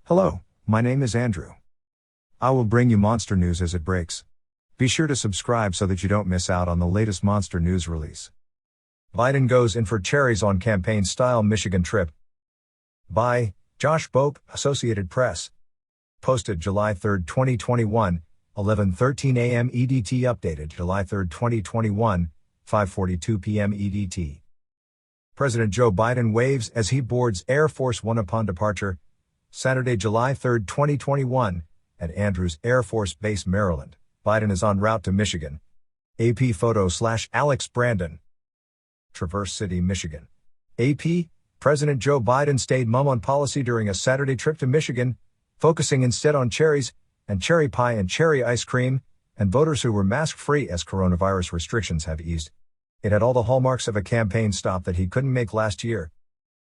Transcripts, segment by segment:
Hello, my name is Andrew. I will bring you monster news as it breaks. Be sure to subscribe so that you don't miss out on the latest monster news release. Biden goes in for cherries on campaign-style Michigan trip. By Josh BOAK, Associated Press. Posted July 3, 2021, 11:13 a.m. EDT. Updated July 3, 2021, 5:42 p.m. EDT. President Joe Biden waves as he boards Air Force One upon departure. Saturday, July 3, 2021, at Andrews Air Force Base, Maryland. Biden is en route to Michigan. AP photo / Alex Brandon. Traverse City, Michigan. AP, President Joe Biden stayed mum on policy during a Saturday trip to Michigan, focusing instead on cherries, and cherry pie and cherry ice cream, and voters who were mask-free as coronavirus restrictions have eased. It had all the hallmarks of a campaign stop that he couldn't make last year.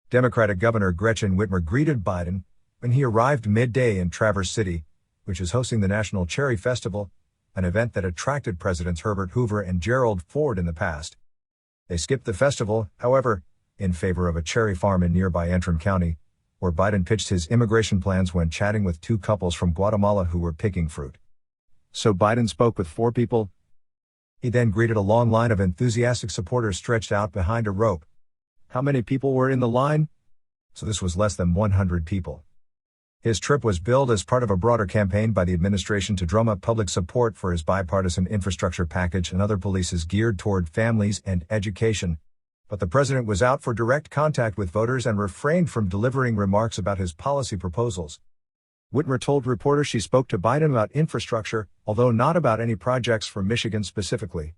Democratic Governor Gretchen Whitmer greeted Biden when he arrived midday in Traverse City, which is hosting the National Cherry Festival, an event that attracted Presidents Herbert Hoover and Gerald Ford in the past. They skipped the festival, however, in favor of a cherry farm in nearby Antrim County, where Biden pitched his immigration plans when chatting with two couples from Guatemala who were picking fruit. So Biden spoke with 4 people. He then greeted a long line of enthusiastic supporters stretched out behind a rope. How many people were in the line? So this was less than 100 people. His trip was billed as part of a broader campaign by the administration to drum up public support for his bipartisan infrastructure package and other policies geared toward families and education. But the president was out for direct contact with voters and refrained from delivering remarks about his policy proposals. Whitmer told reporters she spoke to Biden about infrastructure, although not about any projects for Michigan specifically.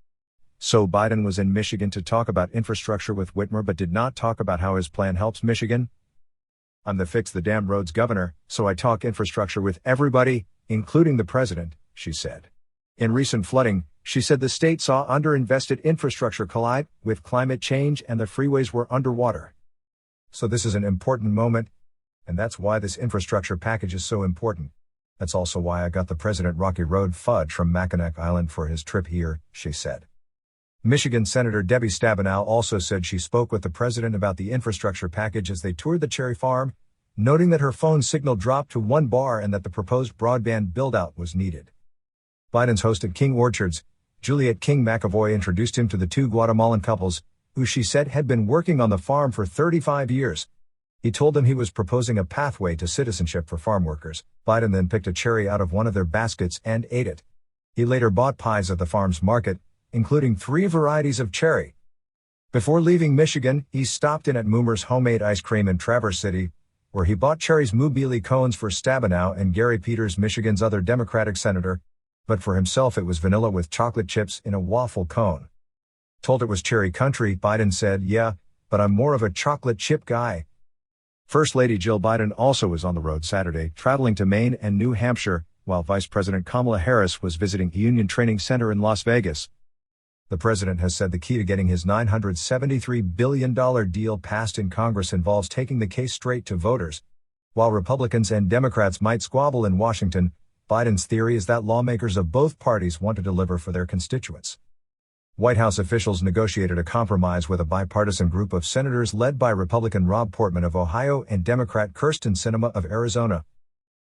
So Biden was in Michigan to talk about infrastructure with Whitmer but did not talk about how his plan helps Michigan. I'm the fix the damn roads governor, so I talk infrastructure with everybody, including the president, she said. In recent flooding, she said the state saw underinvested infrastructure collide with climate change and the freeways were underwater. So this is an important moment, and that's why this infrastructure package is so important. That's also why I got the President Rocky Road fudge from Mackinac Island for his trip here, she said. Michigan Senator Debbie Stabenow also said she spoke with the president about the infrastructure package as they toured the cherry farm, noting that her phone signal dropped to 1 bar and that the proposed broadband build-out was needed. Biden's host at King Orchards, Juliette King McAvoy, introduced him to the 2 Guatemalan couples, who she said had been working on the farm for 35 years. He told them he was proposing a pathway to citizenship for farm workers. Biden then picked a cherry out of one of their baskets and ate it. He later bought pies at the farm's market, including 3 varieties of cherry. Before leaving Michigan, he stopped in at Moomer's Homemade Ice Cream in Traverse City, where he bought cherries Moobili cones for Stabenow and Gary Peters, Michigan's other Democratic senator, but for himself it was vanilla with chocolate chips in a waffle cone. Told it was cherry country, Biden said, "Yeah, but I'm more of a chocolate chip guy." First Lady Jill Biden also was on the road Saturday, traveling to Maine and New Hampshire, while Vice President Kamala Harris was visiting a union training center in Las Vegas. The president has said the key to getting his $973 billion deal passed in Congress involves taking the case straight to voters. While Republicans and Democrats might squabble in Washington, Biden's theory is that lawmakers of both parties want to deliver for their constituents. White House officials negotiated a compromise with a bipartisan group of senators led by Republican Rob Portman of Ohio and Democrat Kyrsten Sinema of Arizona.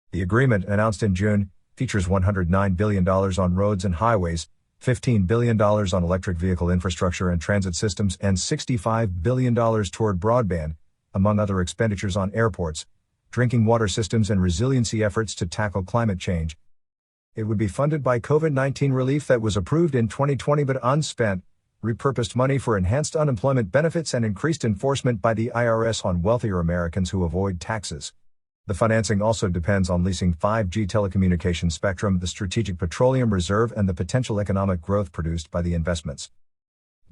The agreement, announced in June, features $109 billion on roads and highways, $15 billion on electric vehicle infrastructure and transit systems, and $65 billion toward broadband, among other expenditures on airports, drinking water systems and resiliency efforts to tackle climate change. It would be funded by COVID-19 relief that was approved in 2020 but unspent, repurposed money for enhanced unemployment benefits and increased enforcement by the IRS on wealthier Americans who avoid taxes. The financing also depends on leasing 5G telecommunications spectrum, the Strategic Petroleum Reserve, and the potential economic growth produced by the investments.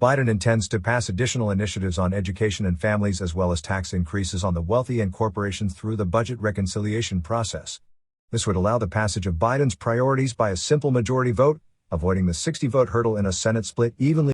Biden intends to pass additional initiatives on education and families as well as tax increases on the wealthy and corporations through the budget reconciliation process. This would allow the passage of Biden's priorities by a simple majority vote, avoiding the 60-vote hurdle in a Senate split evenly